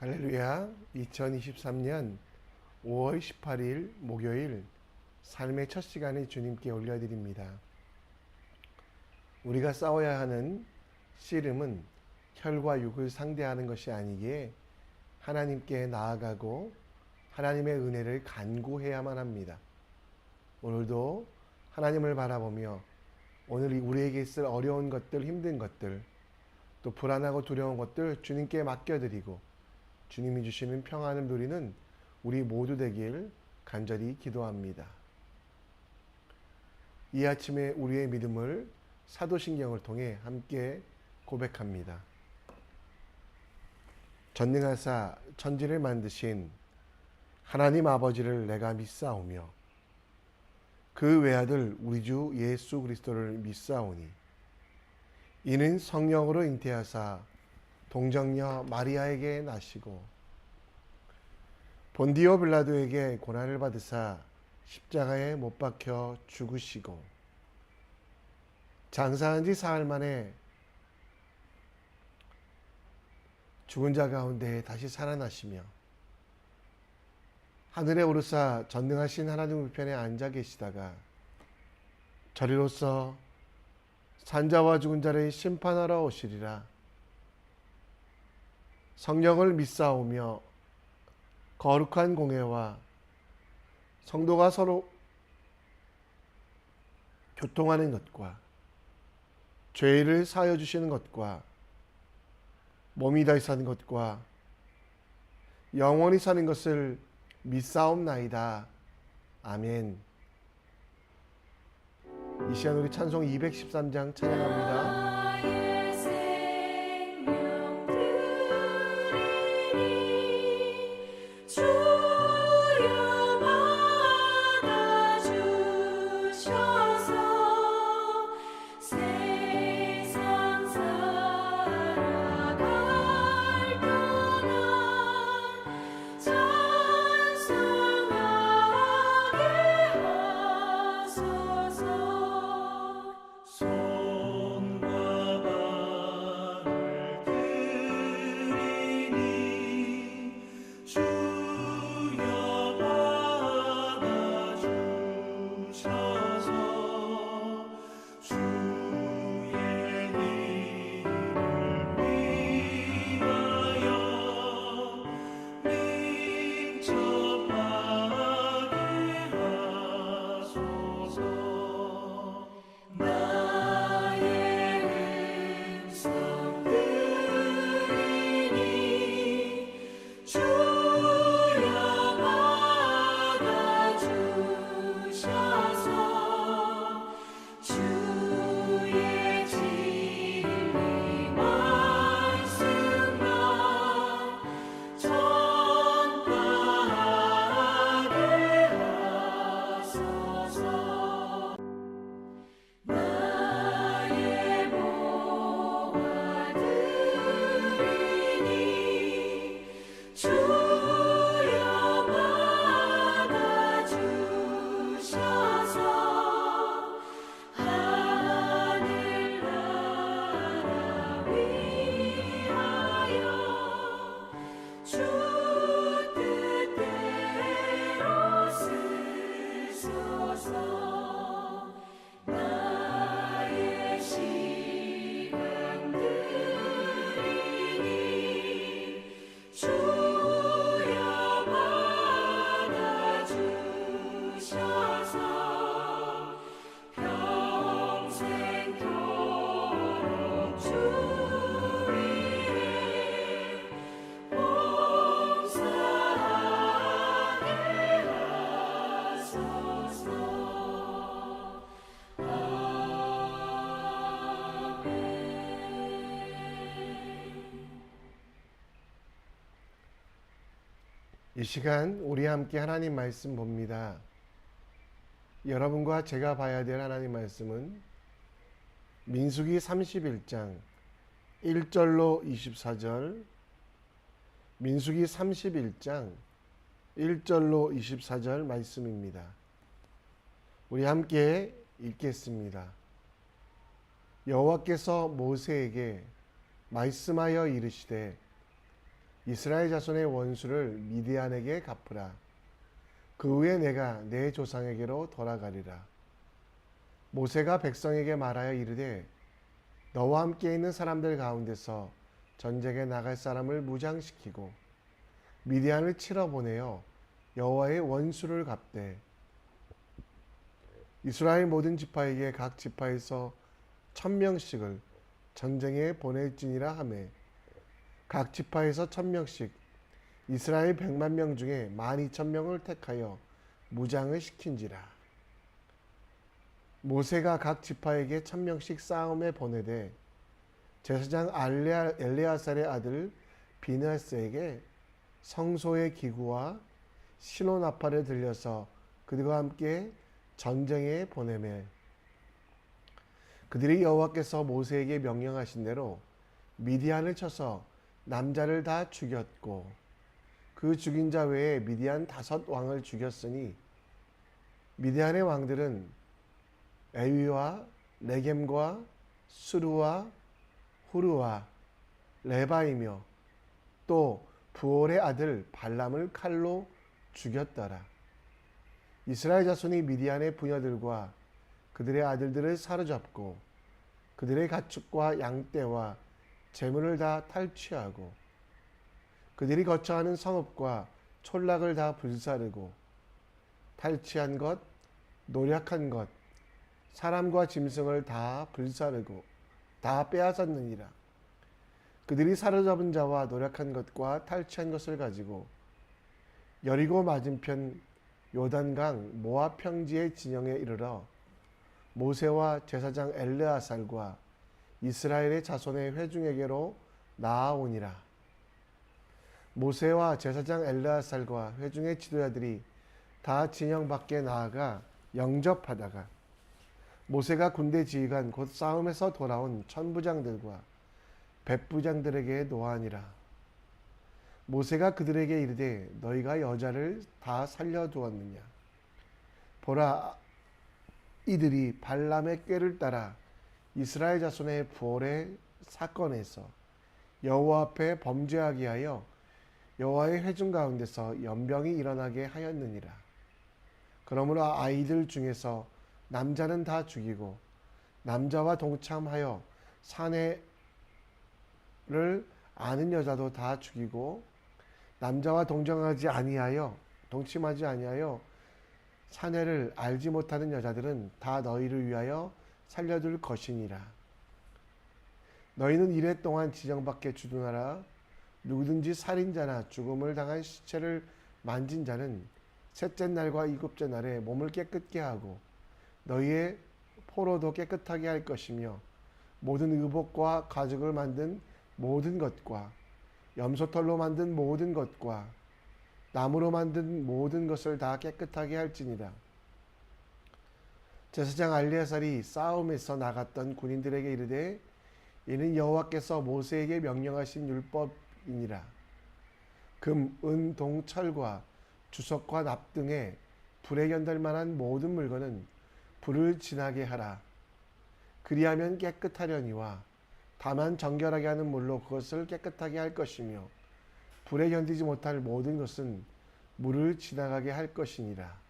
할렐루야. 2023년 5월 18일 목요일 삶의 첫 시간을 주님께 올려드립니다. 우리가 싸워야 하는 씨름은 혈과 육을 상대하는 것이 아니기에 하나님께 나아가고 하나님의 은혜를 간구해야만 합니다. 오늘도 하나님을 바라보며 오늘 우리에게 있을 어려운 것들, 힘든 것들, 또 불안하고 두려운 것들 주님께 맡겨드리고 주님이 주시는 평안을 누리는 우리 모두 되길 간절히 기도합니다. 이 아침에 우리의 믿음을 사도신경을 통해 함께 고백합니다. 전능하사 천지를 만드신 하나님 아버지를 내가 믿사오며 그 외아들 우리 주 예수 그리스도를 믿사오니 이는 성령으로 잉태하사 동정녀 마리아에게 나시고 본디오 빌라도에게 고난을 받으사 십자가에 못 박혀 죽으시고 장사한 지 사흘 만에 죽은 자 가운데 다시 살아나시며 하늘에 오르사 전능하신 하나님 우편에 앉아 계시다가 저리로서 산자와 죽은 자를 심판하러 오시리라. 성령을 믿사오며 거룩한 공회와 성도가 서로 교통하는 것과 죄를 사하여 주시는 것과 몸이 다시 사는 것과 영원히 사는 것을 믿사옵나이다. 아멘. 이 시간 우리 찬송 213장 찬양합니다. 이 시간 우리 함께 하나님 말씀 봅니다. 여러분과 제가 봐야 될 하나님 말씀은 민수기 31장 1절로 24절, 민수기 31장 1절로 24절 말씀입니다. 우리 함께 읽겠습니다. 여호와께서 모세에게 말씀하여 이르시되 이스라엘 자손의 원수를 미디안에게 갚으라. 그 후에 내가 내 조상에게로 돌아가리라. 모세가 백성에게 말하여 이르되 너와 함께 있는 사람들 가운데서 전쟁에 나갈 사람을 무장시키고 미디안을 치러 보내어 여호와의 원수를 갚되 이스라엘 모든 지파에게 각 지파에서 1000명씩을 전쟁에 보낼지니라 하매 각 지파에서 1000명씩 이스라엘 100만 명 중에 12000명을 택하여 무장을 시킨지라. 모세가 각 지파에게 1000명씩 싸움에 보내되 제사장 엘레아살의 아들 비느하스에게 성소의 기구와 시노나팔을 들려서 그들과 함께 전쟁에 보내매 그들이 여호와께서 모세에게 명령하신 대로 미디안을 쳐서 남자를 다 죽였고 그 죽인 자 외에 미디안 5왕을 죽였으니 미디안의 왕들은 에위와 레겜과 수루와 후르와 레바이며 또 부올의 아들 발람을 칼로 죽였더라. 이스라엘 자손이 미디안의 부녀들과 그들의 아들들을 사로잡고 그들의 가축과 양떼와 재물을 다 탈취하고 그들이 거처하는 성읍과 촌락을 다 불사르고 탈취한 것, 노략한 것, 사람과 짐승을 다 불사르고 다 빼앗았느니라. 그들이 사로잡은 자와 노략한 것과 탈취한 것을 가지고 여리고 맞은편 요단강 모압 평지의 진영에 이르러 모세와 제사장 엘르아살과 이스라엘의 자손의 회중에게로 나아오니라. 모세와 제사장 엘르아살과 회중의 지도자들이 다 진영 밖에 나아가 영접하다가 모세가 군대 지휘관 곧 싸움에서 돌아온 천부장들과 백부장들에게 노하니라. 모세가 그들에게 이르되 너희가 여자를 다 살려두었느냐. 보라, 이들이 발람의 꾀를 따라 이스라엘 자손의 부올의 사건에서 여호와 앞에 범죄하게 하여 여호와의 회중 가운데서 연병이 일어나게 하였느니라. 그러므로 아이들 중에서 남자는 다 죽이고 남자와 동참하여 사내를 아는 여자도 다 죽이고 남자와 동침하지 아니하여 사내를 알지 못하는 여자들은 다 너희를 위하여 살려둘 것이니라. 너희는 이래 동안 지정 밖에 주둔하라. 누구든지 살인자나 죽음을 당한 시체를 만진 자는 셋째 날과 일곱째 날에 몸을 깨끗게 하고 너희의 포로도 깨끗하게 할 것이며 모든 의복과 가죽을 만든 모든 것과 염소털로 만든 모든 것과 나무로 만든 모든 것을 다 깨끗하게 할지니라. 제사장 알레아살이 싸움에서 나갔던 군인들에게 이르되 이는 여호와께서 모세에게 명령하신 율법이니라. 금, 은, 동, 철과 주석과 납 등의 불에 견달 만한 모든 물건은 불을 지나게 하라. 그리하면 깨끗하려니와 다만 정결하게 하는 물로 그것을 깨끗하게 할 것이며 불에 견디지 못할 모든 것은 물을 지나가게 할 것이니라.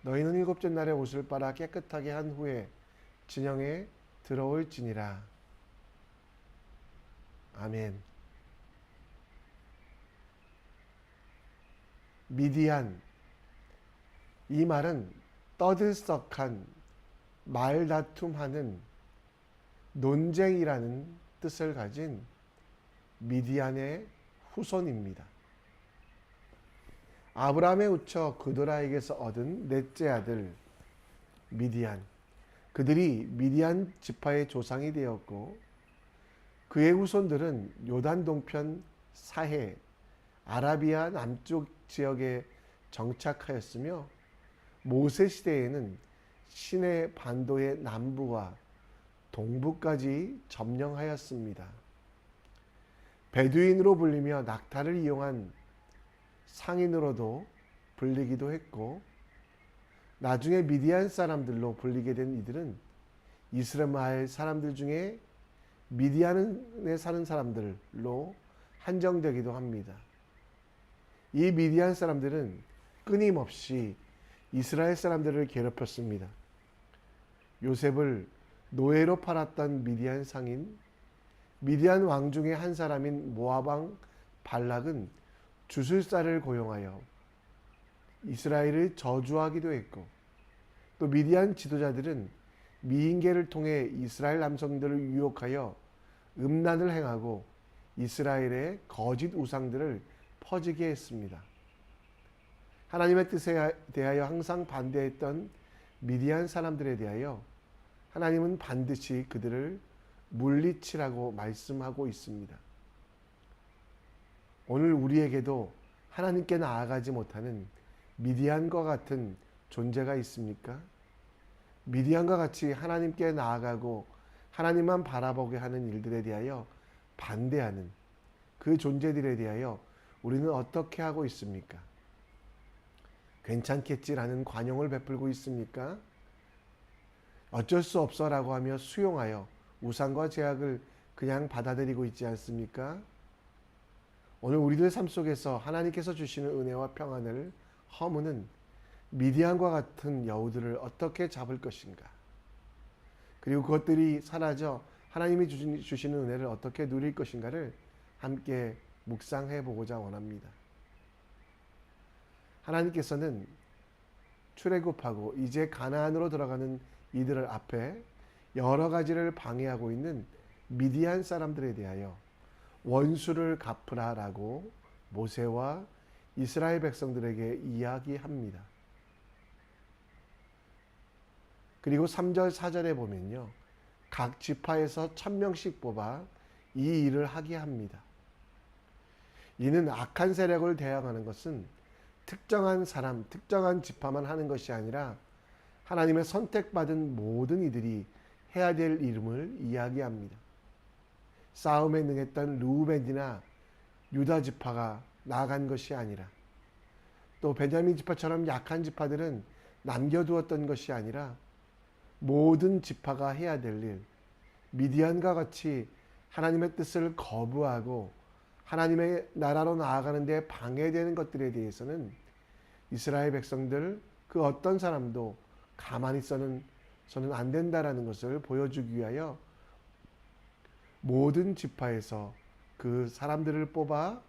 너희는 일곱째 날에 옷을 빨아 깨끗하게 한 후에 진영에 들어올지니라. 아멘. 미디안, 이 말은 떠들썩한 말다툼하는 논쟁이라는 뜻을 가진 미디안의 후손입니다. 아브라함의 우처 그도라에게서 얻은 넷째 아들 미디안, 그들이 미디안 지파의 조상이 되었고 그의 후손들은 요단 동편 사해 아라비아 남쪽 지역에 정착하였으며 모세 시대에는 시내 반도의 남부와 동부까지 점령하였습니다. 베두인으로 불리며 낙타를 이용한 상인으로도 불리기도 했고 나중에 미디안 사람들로 불리게 된 이들은 이스라엘 사람들 중에 미디안에 사는 사람들로 한정되기도 합니다. 이 미디안 사람들은 끊임없이 이스라엘 사람들을 괴롭혔습니다. 요셉을 노예로 팔았던 미디안 상인, 미디안 왕 중에 한 사람인 모압 왕 발락은 주술사를 고용하여 이스라엘을 저주하기도 했고, 또 미디안 지도자들은 미인계를 통해 이스라엘 남성들을 유혹하여 음란을 행하고 이스라엘의 거짓 우상들을 퍼지게 했습니다. 하나님의 뜻에 대하여 항상 반대했던 미디안 사람들에 대하여 하나님은 반드시 그들을 물리치라고 말씀하고 있습니다. 오늘 우리에게도 하나님께 나아가지 못하는 미디안과 같은 존재가 있습니까? 미디안과 같이 하나님께 나아가고 하나님만 바라보게 하는 일들에 대하여 반대하는 그 존재들에 대하여 우리는 어떻게 하고 있습니까? 괜찮겠지라는 관용을 베풀고 있습니까? 어쩔 수 없어라고 하며 수용하여 우상과 제약을 그냥 받아들이고 있지 않습니까? 오늘 우리들 삶 속에서 하나님께서 주시는 은혜와 평안을 허무는 미디안과 같은 여우들을 어떻게 잡을 것인가? 그리고 그것들이 사라져 하나님이 주시는 은혜를 어떻게 누릴 것인가를 함께 묵상해 보고자 원합니다. 하나님께서는 출애굽하고 이제 가나안으로 들어가는 이들을 앞에 여러 가지를 방해하고 있는 미디안 사람들에 대하여 원수를 갚으라라고 모세와 이스라엘 백성들에게 이야기합니다. 그리고 3절 4절에 보면요, 각 지파에서 1000명씩 뽑아 이 일을 하게 합니다. 이는 악한 세력을 대항하는 것은 특정한 사람, 특정한 지파만 하는 것이 아니라 하나님의 선택받은 모든 이들이 해야 될 일임을 이야기합니다. 싸움에 능했던 르우벤이나 유다 지파가 나아간 것이 아니라, 또 베냐민 지파처럼 약한 지파들은 남겨두었던 것이 아니라 모든 지파가 해야 될 일, 미디안과 같이 하나님의 뜻을 거부하고 하나님의 나라로 나아가는 데 방해되는 것들에 대해서는 이스라엘 백성들 그 어떤 사람도 가만히 있어서는 안 된다라는 것을 보여주기 위하여 모든 지파에서 그 사람들을 뽑아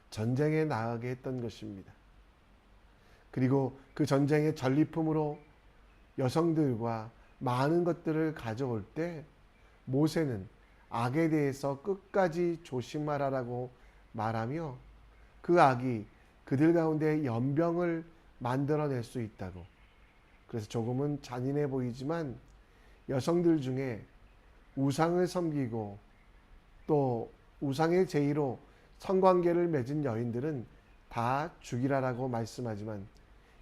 전쟁에 나가게 했던 것입니다. 그리고 그 전쟁의 전리품으로 여성들과 많은 것들을 가져올 때 모세는 악에 대해서 끝까지 조심하라라고 말하며 그 악이 그들 가운데 연병을 만들어낼 수 있다고. 그래서 조금은 잔인해 보이지만 여성들 중에 우상을 섬기고 또 우상의 제의로 성관계를 맺은 여인들은 다 죽이라라고 말씀하지만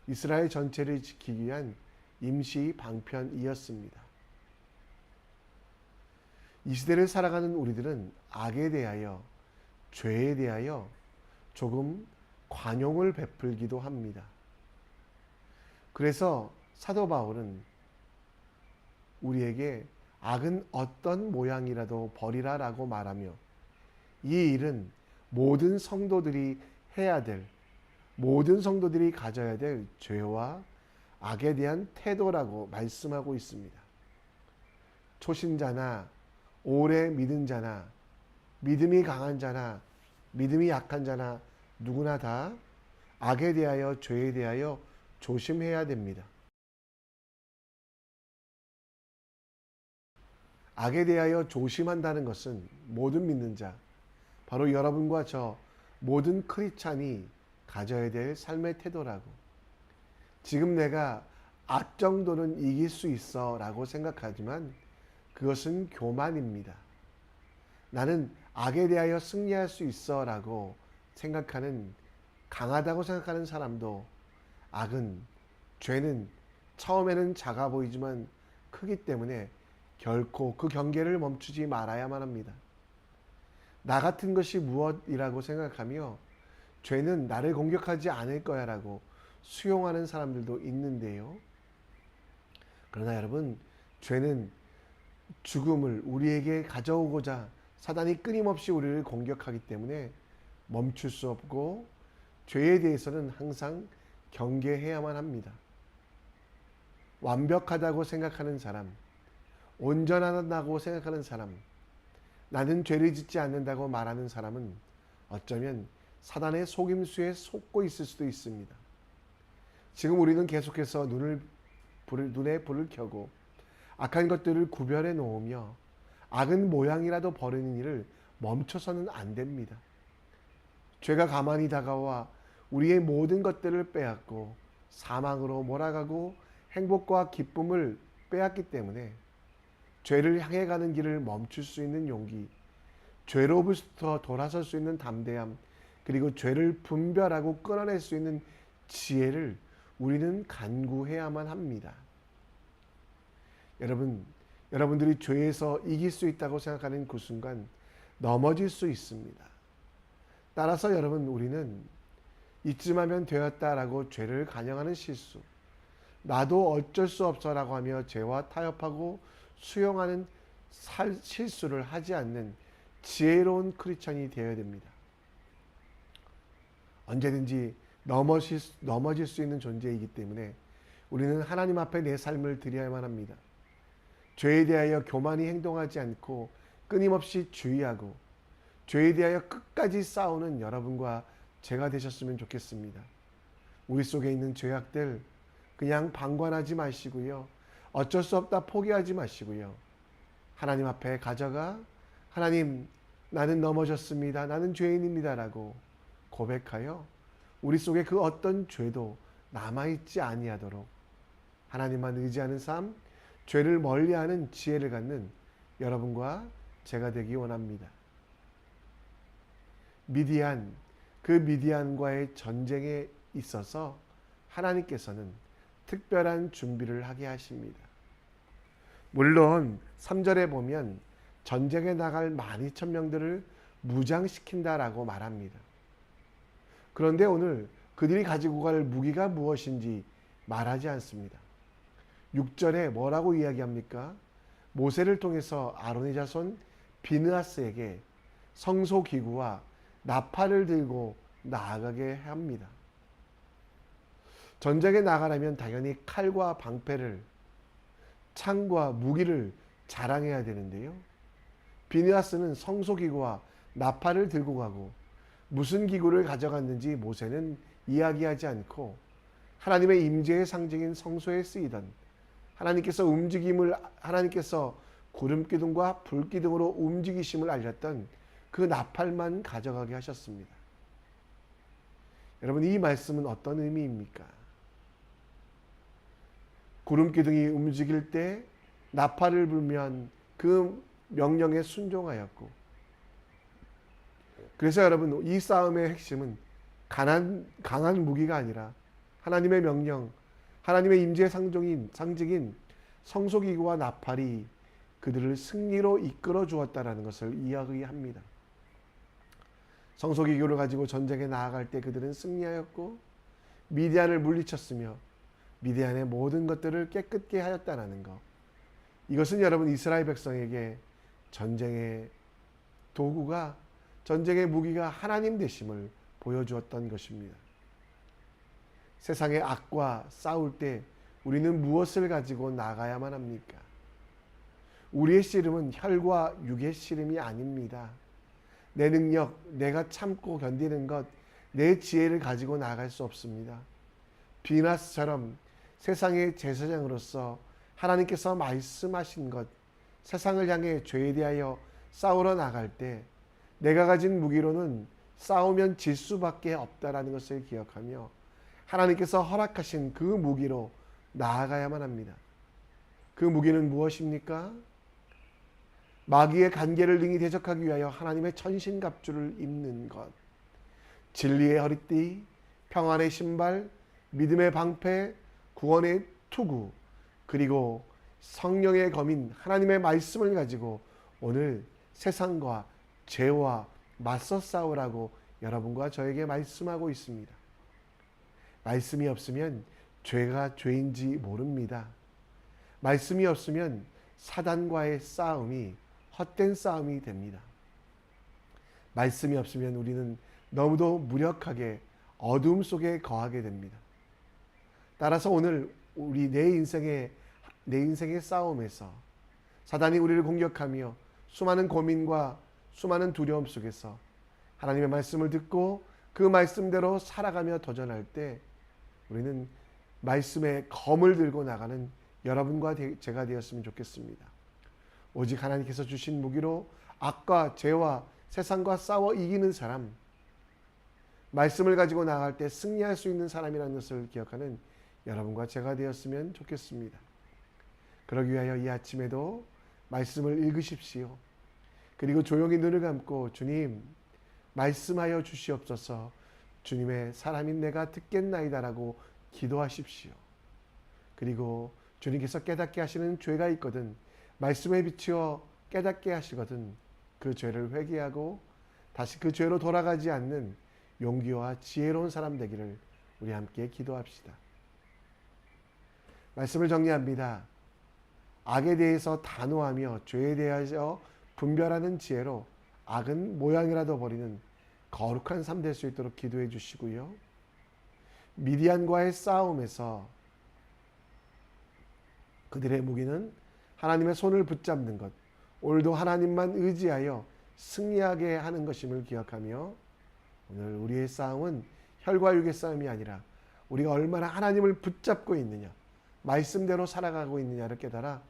이스라엘 전체를 지키기 위한 임시 방편이었습니다. 이 시대를 살아가는 우리들은 악에 대하여, 죄에 대하여 조금 관용을 베풀기도 합니다. 그래서 사도 바울은 우리에게 악은 어떤 모양이라도 버리라라고 말하며 이 일은 모든 성도들이 해야 될, 모든 성도들이 가져야 될 죄와 악에 대한 태도라고 말씀하고 있습니다. 초신자나 오래 믿은 자나 믿음이 강한 자나 믿음이 약한 자나 누구나 다 악에 대하여, 죄에 대하여 조심해야 됩니다. 악에 대하여 조심한다는 것은 모든 믿는 자, 바로 여러분과 저 모든 크리스찬이 가져야 될 삶의 태도라고. 지금 내가 악 정도는 이길 수 있어 라고 생각하지만 그것은 교만입니다. 나는 악에 대하여 승리할 수 있어 라고 생각하는, 강하다고 생각하는 사람도 악은, 죄는 처음에는 작아 보이지만 크기 때문에 결코 그 경계를 멈추지 말아야만 합니다. 나 같은 것이 무엇이라고 생각하며 죄는 나를 공격하지 않을 거야 라고 수용하는 사람들도 있는데요. 그러나 여러분, 죄는 죽음을 우리에게 가져오고자 사단이 끊임없이 우리를 공격하기 때문에 멈출 수 없고 죄에 대해서는 항상 경계해야만 합니다. 완벽하다고 생각하는 사람, 온전하다고 생각하는 사람, 나는 죄를 짓지 않는다고 말하는 사람은 어쩌면 사단의 속임수에 속고 있을 수도 있습니다. 지금 우리는 계속해서 눈에 불을 켜고 악한 것들을 구별해 놓으며 악은 모양이라도 버리는 일을 멈춰서는 안 됩니다. 죄가 가만히 다가와 우리의 모든 것들을 빼앗고 사망으로 몰아가고 행복과 기쁨을 빼앗기 때문에 죄를 향해 가는 길을 멈출 수 있는 용기, 죄로부터 돌아설 수 있는 담대함, 그리고 죄를 분별하고 끊어낼 수 있는 지혜를 우리는 간구해야만 합니다. 여러분들이 죄에서 이길 수 있다고 생각하는 그 순간 넘어질 수 있습니다. 따라서 우리는 이쯤하면 되었다라고 죄를 간영하는 실수, 나도 어쩔 수 없어라고 하며 죄와 타협하고 수용하는 실수를 하지 않는 지혜로운 크리스천이 되어야 됩니다. 언제든지 넘어질 수 있는 존재이기 때문에 우리는 하나님 앞에 내 삶을 드려야만 합니다. 죄에 대하여 교만히 행동하지 않고 끊임없이 주의하고 죄에 대하여 끝까지 싸우는 여러분과 제가 되셨으면 좋겠습니다. 우리 속에 있는 죄악들 그냥 방관하지 마시고요. 어쩔 수 없다 포기하지 마시고요. 하나님 앞에 가져가 하나님, 나는 넘어졌습니다. 나는 죄인입니다. 라고 고백하여 우리 속에 그 어떤 죄도 남아있지 아니하도록 하나님만 의지하는 삶, 죄를 멀리하는 지혜를 갖는 여러분과 제가 되기 원합니다. 그 미디안과의 전쟁에 있어서 하나님께서는 특별한 준비를 하게 하십니다. 물론 3절에 보면 전쟁에 나갈 12,000명들을 무장시킨다라고 말합니다. 그런데 오늘 그들이 가지고 갈 무기가 무엇인지 말하지 않습니다. 6절에 뭐라고 이야기합니까? 모세를 통해서 아론의 자손 비느하스에게 성소기구와 나팔을 들고 나아가게 합니다. 전쟁에 나가려면 당연히 칼과 방패를, 창과 무기를 자랑해야 되는데요. 비느하스는 성소기구와 나팔을 들고 가고 무슨 기구를 가져갔는지 모세는 이야기하지 않고 하나님의 임재의 상징인 성소에 쓰이던 하나님께서 구름기둥과 불기둥으로 움직이심을 알렸던 그 나팔만 가져가게 하셨습니다. 여러분, 이 말씀은 어떤 의미입니까? 구름기둥이 움직일 때 나팔을 불면 그 명령에 순종하였고, 그래서 여러분, 이 싸움의 핵심은 강한 무기가 아니라 하나님의 명령, 하나님의 임재의 상징인 성소기구와 나팔이 그들을 승리로 이끌어 주었다라는 것을 이야기합니다. 성소기구를 가지고 전쟁에 나아갈 때 그들은 승리하였고 미디안을 물리쳤으며 미디안의 모든 것들을 깨끗게 하였다라는 것. 이것은 여러분, 이스라엘 백성에게 전쟁의 도구가, 전쟁의 무기가 하나님 되심을 보여주었던 것입니다. 세상의 악과 싸울 때 우리는 무엇을 가지고 나가야만 합니까? 우리의 씨름은 혈과 육의 씨름이 아닙니다. 내 능력, 내가 참고 견디는 것, 내 지혜를 가지고 나갈 수 없습니다. 비나스처럼 세상의 제사장으로서 하나님께서 말씀하신 것, 세상을 향해 죄에 대하여 싸우러 나갈 때 내가 가진 무기로는 싸우면 질 수밖에 없다라는 것을 기억하며 하나님께서 허락하신 그 무기로 나아가야만 합니다. 그 무기는 무엇입니까? 마귀의 간계를 능히 대적하기 위하여 하나님의 천신갑주를 입는 것, 진리의 허리띠, 평안의 신발, 믿음의 방패, 구원의 투구, 그리고 성령의 검인 하나님의 말씀을 가지고 오늘 세상과 죄와 맞서 싸우라고 여러분과 저에게 말씀하고 있습니다. 말씀이 없으면 죄가 죄인지 모릅니다. 말씀이 없으면 사단과의 싸움이 헛된 싸움이 됩니다. 말씀이 없으면 우리는 너무도 무력하게 어둠 속에 거하게 됩니다. 따라서 오늘 우리 내 인생의 싸움에서 사단이 우리를 공격하며 수많은 고민과 수많은 두려움 속에서 하나님의 말씀을 듣고 그 말씀대로 살아가며 도전할 때 우리는 말씀의 검을 들고 나가는 여러분과 제가 되었으면 좋겠습니다. 오직 하나님께서 주신 무기로 악과 죄와 세상과 싸워 이기는 사람, 말씀을 가지고 나갈 때 승리할 수 있는 사람이라는 것을 기억하는 여러분과 제가 되었으면 좋겠습니다. 그러기 위하여 이 아침에도 말씀을 읽으십시오. 그리고 조용히 눈을 감고 주님 말씀하여 주시옵소서, 주님의 사람인 내가 듣겠나이다라고 기도하십시오. 그리고 주님께서 깨닫게 하시는 죄가 있거든 말씀에 비추어 깨닫게 하시거든 그 죄를 회개하고 다시 그 죄로 돌아가지 않는 용기와 지혜로운 사람 되기를 우리 함께 기도합시다. 말씀을 정리합니다. 악에 대해서 단호하며 죄에 대하여 분별하는 지혜로 악은 모양이라도 버리는 거룩한 삶 될 수 있도록 기도해 주시고요. 미디안과의 싸움에서 그들의 무기는 하나님의 손을 붙잡는 것, 오늘도 하나님만 의지하여 승리하게 하는 것임을 기억하며 오늘 우리의 싸움은 혈과 육의 싸움이 아니라 우리가 얼마나 하나님을 붙잡고 있느냐, 말씀대로 살아가고 있느냐를 깨달아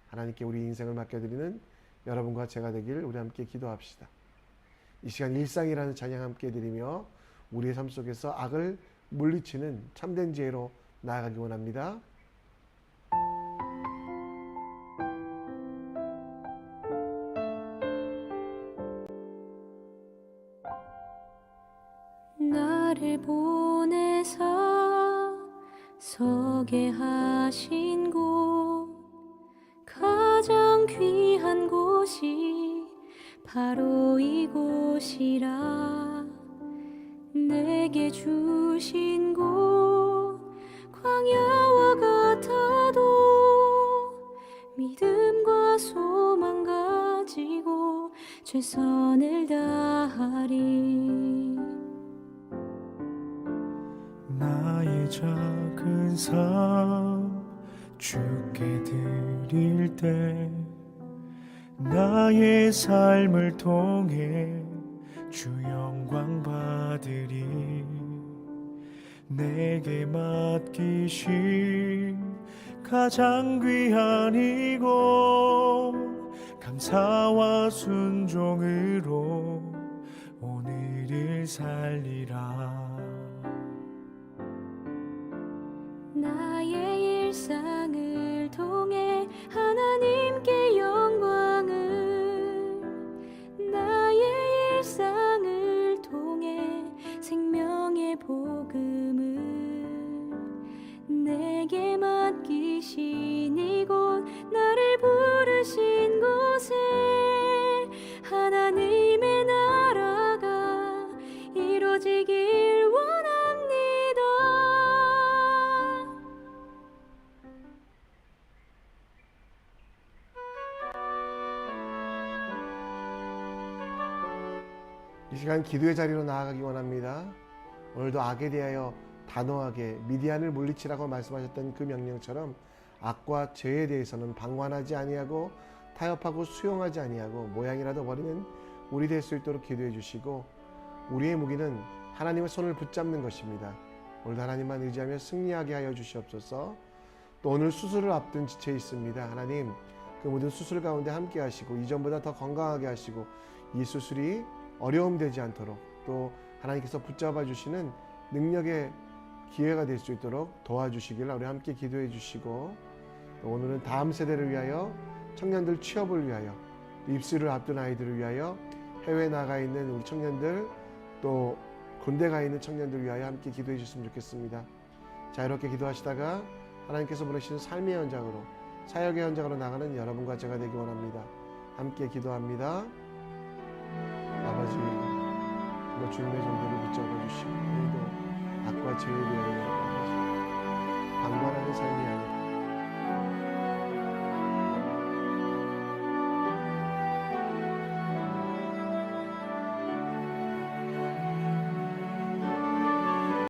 하나님께 우리 인생을 맡겨드리는 여러분과 제가 되길 우리 함께 기도합시다. 이 시간 일상이라는 찬양 함께 드리며 우리의 삶 속에서 악을 물리치는 참된 지혜로 나아가기 원합니다. 나를 보내사 서게 하신 곳, 가장 귀한 곳이 바로 이곳이라. 내게 주신 곳 광야와 같아도 믿음과 소망 가지고 최선을 다하리. 나의 작은 삶 주께 드릴 때 나의 삶을 통해 주 영광 받으리. 내게 맡기신 가장 귀한 이곳 감사와 순종으로 오늘을 살리라. 나의 일상을 통해 하나님께 영광을, 나의 일상을 통해 생명의 복음을, 내게 맡기신 이곳 나를 부르신 곳에 하나님의 나라가 이루어지길 원합니다. 이 시간 기도의 자리로 나아가기 원합니다. 오늘도 악에 대하여 단호하게 미디안을 물리치라고 말씀하셨던 그 명령처럼 악과 죄에 대해서는 방관하지 아니하고 타협하고 수용하지 아니하고 모양이라도 버리는 우리 될 수 있도록 기도해 주시고, 우리의 무기는 하나님의 손을 붙잡는 것입니다. 오늘도 하나님만 의지하며 승리하게 하여 주시옵소서. 또 오늘 수술을 앞둔 지체 있습니다. 하나님 그 모든 수술 가운데 함께 하시고 이전보다 더 건강하게 하시고 이 수술이 어려움 되지 않도록 또 하나님께서 붙잡아 주시는 능력의 기회가 될 수 있도록 도와주시길 우리 함께 기도해 주시고, 또 오늘은 다음 세대를 위하여, 청년들 취업을 위하여, 입시를 앞둔 아이들을 위하여, 해외에 나가 있는 우리 청년들, 또 군대 가 있는 청년들 위하여 함께 기도해 주셨으면 좋겠습니다. 자유롭게 기도하시다가 하나님께서 보내시는 삶의 현장으로, 사역의 현장으로 나가는 여러분과 제가 되기 원합니다. 함께 기도합니다. 아버지, 주님의 정도를 붙잡아 주시고 오늘도 악과 죄에 대하여